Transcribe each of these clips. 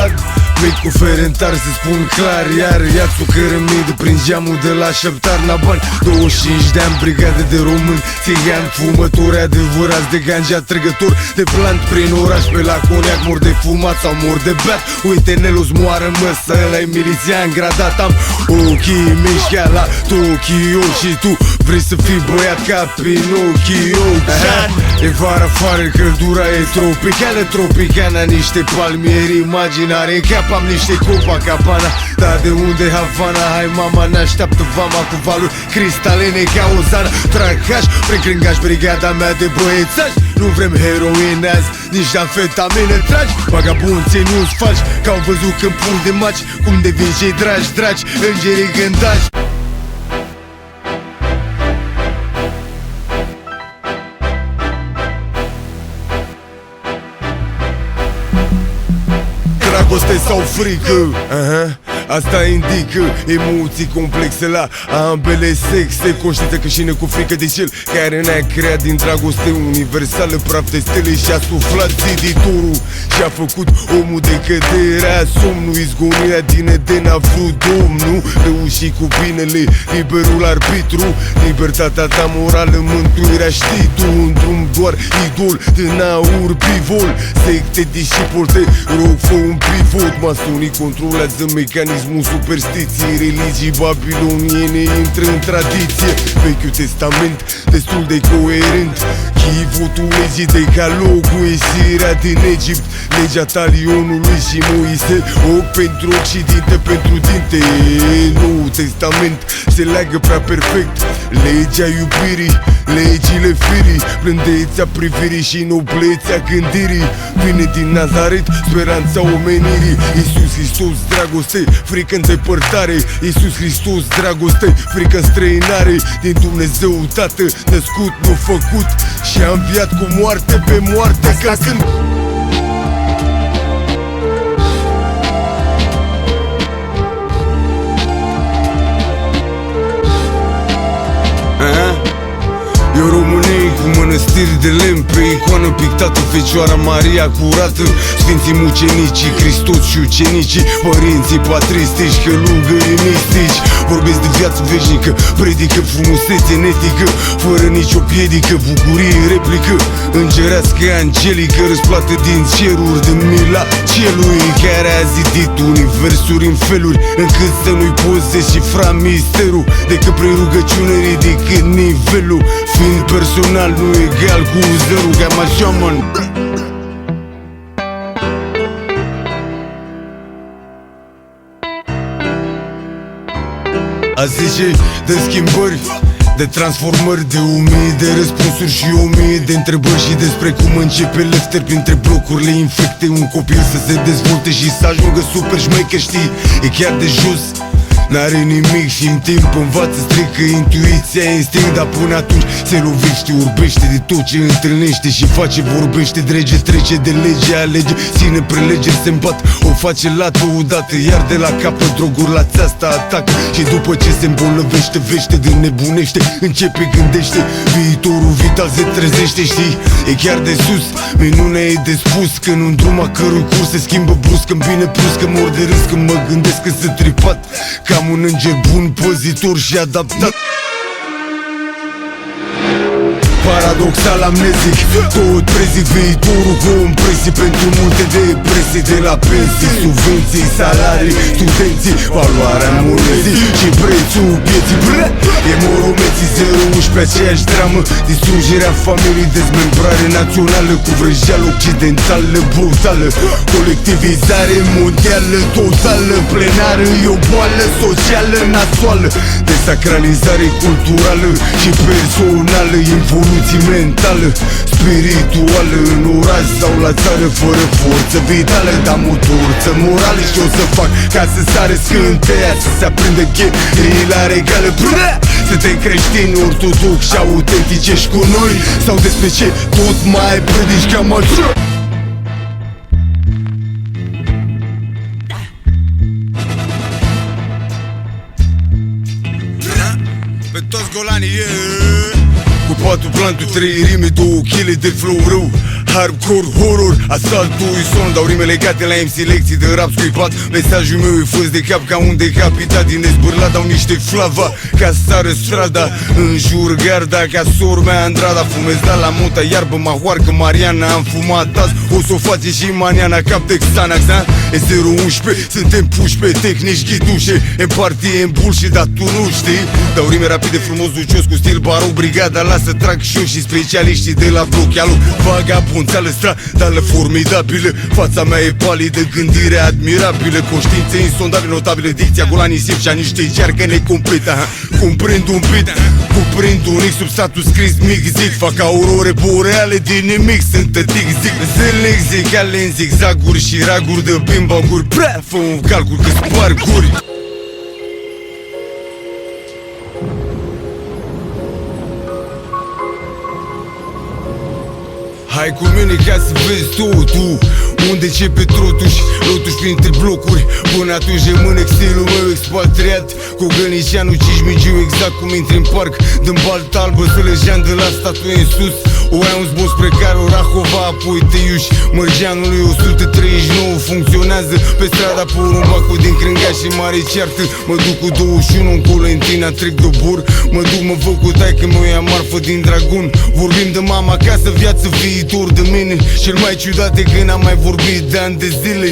Vlad, mic cu ferentar să spun clar. Iar ia-ți o cărămidă prin geamul de la Șeptar Naban. 25 de ani, brigadă de români, țigani, fumători adevărați de ganja, trăgători de plant prin oraș. Pe la coniac mor de fumat sau mor de beat. Uite, Nelu-ți moară măsă, ăla-i milițian gradat. Am ochii miști ca la Tokyo și tu vrei să fii băiat ca Pinocchio. E vara afară, căldura e tropicana, niște palmieri imaginare. În cap am niște Copacabana, dar de unde Havana? Hai mama, ne-așteaptă vama cu valuri cristaline ca o zană. Trag haș, precringaș, brigada mea de băiețași. Nu vrem heroin azi, nici amfetamine tragi. Vagabunții nu-ți faci, că au văzut când pun de maci cum devin cei dragi, îngerii gândași. Dragoste sau frică, asta indică emoții complexe la ambele sexe. Conștiință că și cu frică de cel care ne-a creat din dragoste universală, praf de stele și-a suflat ziditorul și-a făcut omul de căderea somnului. Izgonirea din Eden a vrut Domnul, reuși cu binele, liberul arbitru. Libertatea ta morală, mântuirea știi tu. Un drum doar idol, din aur bivol. Secte discipol, te rog, fă un pivot. Masonii controlează mecanismul superstiției. Religii babiloniene intră în tradiție. Vechiul Testament destul de coerent. Chivotul legii decalogul, ieșirea din Egipt, legea talionului și Moise. Ochi pentru ochi și dinte pentru dinte. Noul Testament se leagă prea perfect. Legea iubirii, legile firii, blândețea privirii și noblețea gândirii. Vine din Nazaret, speranța omenirii. Iisus Hristos, dragoste, frică în depărtare. Iisus Hristos, dragoste, frică în străinare. Din Dumnezeu Tată, născut, nu făcut, și a înviat cu moarte pe moarte, ca când eu românei cu mănăstiri de lemn, pe icoană pictată Fecioara Maria curată. Sfinții mucenicii, Hristos și ucenicii, părinții patristici, călugării mistici. Vorbesc de viață veșnică, predică frumusețe netică, fără nicio piedică, bucurie replică îngerească, angelică, răsplată din ceruri de mila celui care a zidit universuri în feluri încât să nu-i poți deșifra misterul, decât prin rugăciune ridică nivelul. Fiind personal nu egal cu zerul, cam așa, man. Azi zice de schimbări, de transformări, de 1000 de răspunsuri și 1000 de întrebări. Și despre cum începe lefter printre blocurile infecte. Un copil să se dezvolte și să ajungă super șmecher, știi, e chiar de jos. N-are nimic și în timp învață, strică intuiția, instinct. Dar până atunci se lovește, urbește de tot ce întâlnește și face, vorbește, drege, trece de lege, alege, ține prelegeri, se îmbat, o face lată odată, iar de la capăt droguri la țeasta atacă. Și după ce se îmbolnăvește, vește de nebunește, începe, gândește, viitorul vital se trezește, știi, e chiar de sus. Minunea e de spus, că în drum a cărui curs se schimbă brusc, când vine plus, că mor de râs, când mă gândesc că sunt tripat cam un înger bun, păzitor și adaptat. Paradoxal amnezic, tot prezic viitorul cu impresii pentru multe depresii. De la pensii, subvenții, salarii, studenții, valoarea monezii și prețul vieții. E moromeții 0-11, aceeași dramă, distrugerea familiei, dezmembrare națională cu vrăjeală occidentală brutală, colectivizare mondială totală, plenară, e o boală socială nasoală, desacralizare culturală și personală, evoluție mentală, spirituală, în oraș sau la țară, fără forță vitală, dar motorță morală. Și o să fac ca să sare scânteia, să se aprindă cheii la regală. Suntem creștini ortodoxi și autentici, ești cu noi sau despre ce tot mai predici cam așa? Pe toți golanii, Cu 4 planturi, 3 rime, 2 kg de flow rău. Hardcore, horror, asaltul e son. Dau rime legate la MC, lecții de rap scuipat. Mesajul meu e fost de cap ca un decapitat. Din dezbârlat dau niște flava ca sară strada. În jur garda ca sormea Andrada. Fumez da la muta, iarbă, mahoarcă, Mariana. Am fumat azi, o s-o face și Maniana. Cap de Xanax, da? E 011, suntem puși pe tehnici ghidușe. În partie, în bullshit, dar tu nu știi. Dau rime rapide, frumos, ducios, cu stil baroc. Brigada lasă trag și și specialiștii de la bloc. Ia-lu, vagabonțeală, stradală formidabilă. Fața mea e palidă, gândire admirabilă. Conștiințe insondabilă, notabilă, dicția golanisiv și-a niște jargăne complete. Comprind un beat, cuprind un X sub status scris mic zic. Fac aurore boreale din nimic, sintătic zic. Zilnic zic, ale în zigzaguri și raguri de bimbanguri. Prea, fă un calcul că spar guri. Hai cu mine ca să vezi totul. Unde începe trotuși, lotuși printre blocuri. Până atunci rămân exilul meu expatriat. Cu Gălnicianu, Cismigiu, exact cum intri în parc. Dăm baltă albă, Sălăjean de la statuie în sus. O ai un zbor spre Caro, Rahova, apoi Teiuș. Mărgeanului 139 funcționează pe strada Porumbacul din Crânga și Mare Ceartă. Mă duc cu 21 în Colentina, trec de bor. Mă duc, mă văd cu taică, mă ia marfă din Dragon. Vorbim de mama acasă, viață, viitor de mine. Cel mai ciudat e că n-am mai vorbit de ani de zile.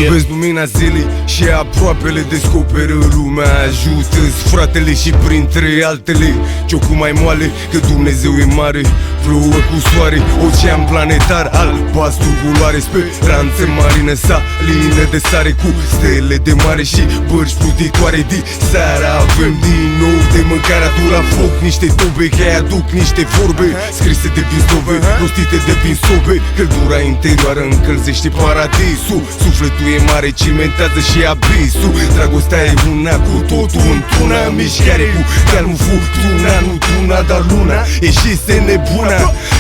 Iubesc lumina zilei și aproapele descoperă lumea. Ajută-ți fratele și printre altele ciocul mai moale, că Dumnezeu e mare. Plouă cu soare, ocean planetar, albastru culoare, speranță marină, salină de sare cu stele de mare și bărci plutitoare. Din seara avem din nou de mâncare, adu la foc niște tobe, că aduc niște vorbe scrise de prin stove, rostite de prin sobe. Căldura interioară încălzește paradisul. Sufletul e mare, cimentează și abisul. Dragostea e una cu totul într-una. Mișcare cu calmul, furtuna, nu tuna, dar luna ieșise nebuna.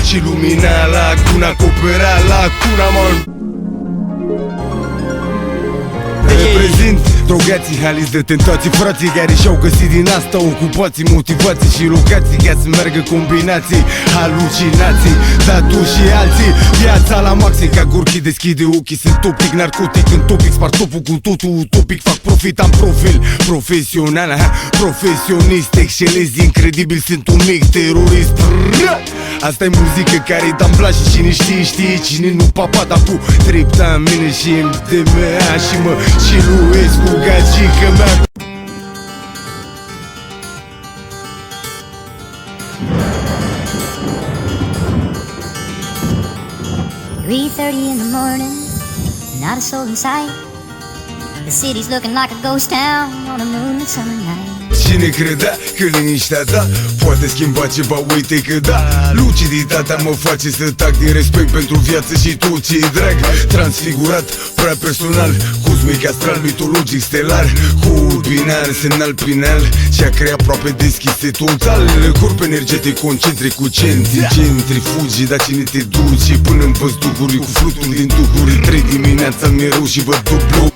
Și lumina lacuna, acopera lacuna, man. Reprezint drogații, haliți de tentații, frații care și-au găsit din asta ocupații, motivații și locații ca să meargă combinații, halucinații, tatu și alții. Viața la maxim ca Gorki, deschide ochii, sunt topic, narcotic în topic, spart topul cu totul utopic, fac profit, am profil profesional, profesionist, excelez, incredibil, sunt un mic terorist. Asta e muzică care-i dambla și cine știe, cine nu papa, dar tu trepta în mine și MDMA și mă ciluiesc cu gagică mea. 3:30 in the morning, not a soul in sight. The city's looking like a ghost town on a moonlit summer night. Cine credea că liniștea ta poate schimba ceva, uite că da. Luciditatea mă face să tac din respect pentru viață și tot ce e drag. Transfigurat, prea personal, cosmic, astral, mitologic, stelar. Cu binar, semnal pinal și a creat aproape deschise total. Corp energetic, concentric cu centrifugi, dar cine te duce până în văzduhuri cu fluturi din duhuri. 3 dimineața mereu și văd dublu.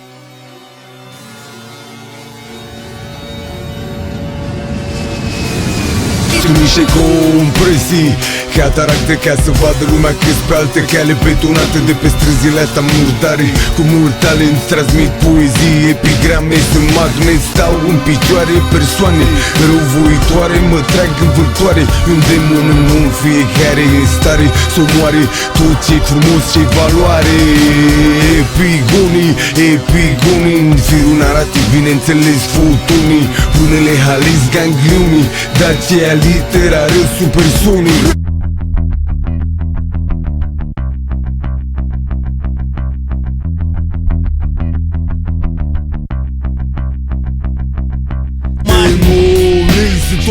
Niște compresii, cataracte ca să vadă lumea câți pe altă cale betonată de pe străzile astea murdare. Cu mult talent transmit poezii, epigrame, sunt magnet, stau în picioare. Persoane răuvoitoare mă trag în vântoare. Un demon în om, fiecare în stare să moare tot ce-i frumos, ce-i valoare. Epigonii, în firul narrativ, bineînțeles fotonii. Unele halis gangliunii, dar ce-i literară supersonic.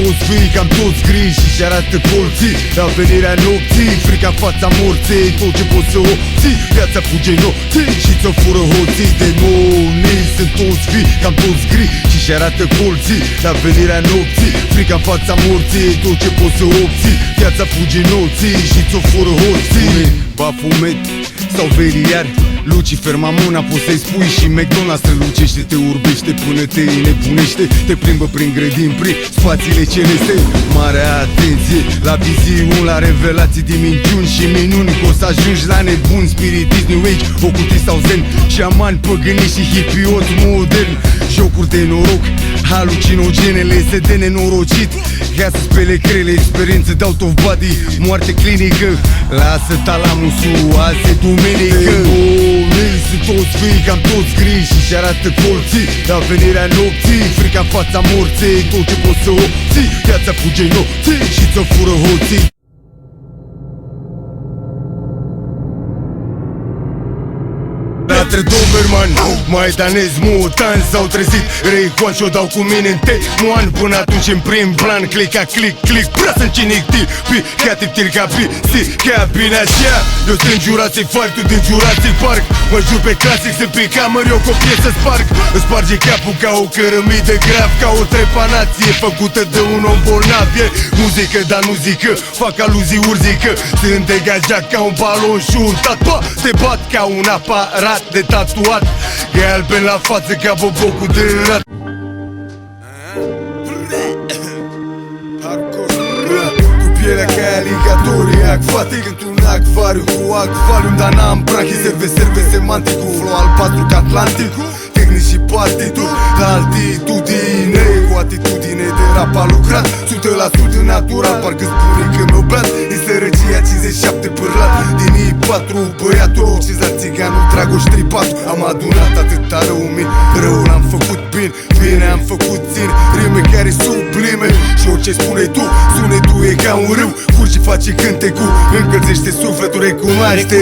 Toți fii, cam toți gri și-și arată colții. La venirea nopții, frica în fața morții. Tot ce poți să obții, viața fuge nopții și ți-o fură hoții. Demonii sunt toți fii, cam toți gri și-și arată colții. La venirea nopții, frica în fața morții. Tot ce poți să obții, viața fuge nopții și ți-o fură hoții. Bafumet sau veriar, Lucifer, Mamona, poți să-i spui și McDonald's strălucește, te urbește până te nebunește. Te plimbă prin grădini, prin spațiile celeste. Mare atenție la viziuni, la revelații din minciuni și minuni, că o să ajungi la nebuni, spiritist, new age, ocultist sau zen, șamani, păgâni și hipioți modern. Jocuri de noroc, halucinogenele, se de nenorocit. Ia să spele crele, experiență de out of body, moarte clinică. Lasă talamusul, azi e duminică. Demonii sunt toți fii, cam toți gri și arată colții. La venirea nopții, frica în fața morții. Tot ce poți să obții, viața fuge nopții și ți-o fură hoții. Latre Doberman, maidanezi mutanți s-au trezit. Rei Juan și-o dau cu mine în Temuan. Până atunci în prim plan, clica, click, click, brasă în cinic, tipi, chiati, tirca, si, chiar bine așa. Eu sunt Jurassic Park, tu din Jurassic Park. Mă jur pe clasic, sunt pe camără, eu copie să sparg. Îți sparge capul ca o cărămidă grav, ca o trepanație făcută de un om bolnav. E muzică, dar nu zică, fac aluzii urzică. Sunt degajat ca un balon și un tatuat. Te bat ca un aparat de tatuat. Galben la față ca bobocul de rat. Cu pielea ca aligatorii acvatic, într-un acvariu cu acvarium, dar n-am practic. Serve semantic cu flow albastru ca Atlantic. Tehnic și partitur la altitudine, cu atitudine de rap a lucrat 100% natural, parcă spune că mi-o beat. Din sărăcia 57 pârlat, din I4 băiatul Cezar Țiganul, Dragoș Tripatu. Am adunat atâta rău în mine, rău l-am făcut bine, bine am făcut țin, rime care sublime. Și orice spune tu, sunetul e ca un râu, curge și face cântecul, încălzește sufletul, recunoaște.